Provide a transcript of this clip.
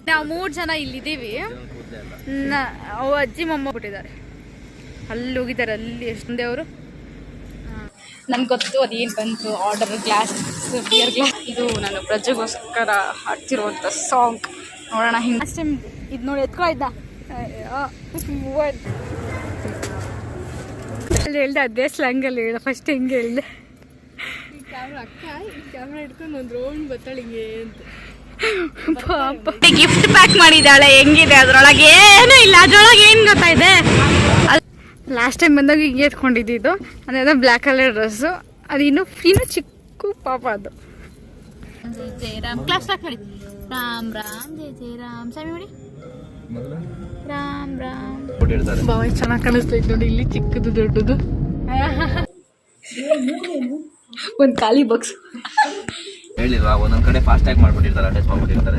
ನಾವು 3 ಜನ ಇಲ್ಲಿದ್ದೀವಿ. ಅವು ಅಜ್ಜಿ ಮೊಮ್ಮ ಬಿಟ್ಟಿದ್ದಾರೆ, ಅಲ್ಲಿ ಹೋಗಿದ್ದಾರೆ. ಅಲ್ಲಿ ಎಷ್ಟೊಂದೇ ಅವರು. ನನ್ಗೆ ಗೊತ್ತು ಅದೇನು ಬಂತು ಆರ್ಡರ್. Glass, beer glass. ಇದು ನಾನು ಪ್ರಜೆಗೋಸ್ಕರ ಹಾಡ್ತಿರುವಂಥ ಸಾಂಗ್. ನೋಡೋಣ ಹಿಂಗೆ. ಲಾಸ್ಟ್ ಟೈಮ್ ಇದು ನೋಡಿ ಎತ್ಕೊ ಇದ್ದ ಅಲ್ಲಿ ಹೇಳ್ದೆ, ಅದೇ ಸ್ಲ್ಯಾಂಗಲ್ಲಿ ಹೇಳ. ಫಸ್ಟ್ ಹೆಂಗೆ ಹೇಳ್ದೆ, ಕ್ಯಾಮ್ರಾ ಹಿಡ್ಕೊಂಡು ಒಂದು ರೌಂಡ್ ಬತ್ತಾಳೆ ಹಿಂಗೆ ಅಂತ. ಗಿಫ್ಟ್ ಪ್ಯಾಕ್ ಮಾಡಿದ್ದಾಳೆ. ಹೆಂಗಿದೆ ಅದ್ರೊಳಗೆ? ಏನೂ ಇಲ್ಲ. ಅದ್ರೊಳಗೆ ಏನು ಗೊತ್ತಾಯಿದೆ, ಲಾಸ್ಟ್ ಟೈಮ್ ಬಂದಾಗ ಹಿಂಗೆ ಎತ್ಕೊಂಡಿದ್ದು. ಅದೇನೋ ಬ್ಲ್ಯಾಕ್ ಕಲರ್ ಡ್ರೆಸ್ಸು. ಅದು ಇನ್ನೂ ಚಿಕ್ಕ ಪಾಪ ಅದು. ಜೈ ಜೈ ರಾಮ್. ಕ್ಲಾಸ್ ಸ್ಟಾರ್ಟ್ ಮಾಡಿ. ರಾಮ್ ರಾಮ್ ಜೈ ಜೈ ರಾಮ್. ಸ್ವಾಮಿ ಮಾಡಿ. ರಾಮ್ ರಾಮ್. ಬಾವ ಚೆನ್ನಾಗಿ ಕಾಣಿಸ್ತೈತೆ ನೋಡಿ. ಇಲ್ಲಿ ಚಿಕ್ಕದು ದೊಡ್ಡದು ಒಂದು ಖಾಲಿ ಬಾಕ್ಸ್. ಹೇಳಿಲ್ವಾ, ಒಂದೊಂದ್ ಕಡೆ ಫಾಸ್ಟ್ ಟ್ಯಾಗ್ ಮಾಡ್ಬಿಟ್ಟಿರ್ತಾರೆ, ಅಟ್ಯಾಚ್ ಮಾಡ್ಬಿಟ್ಟಿರ್ತಾರೆ.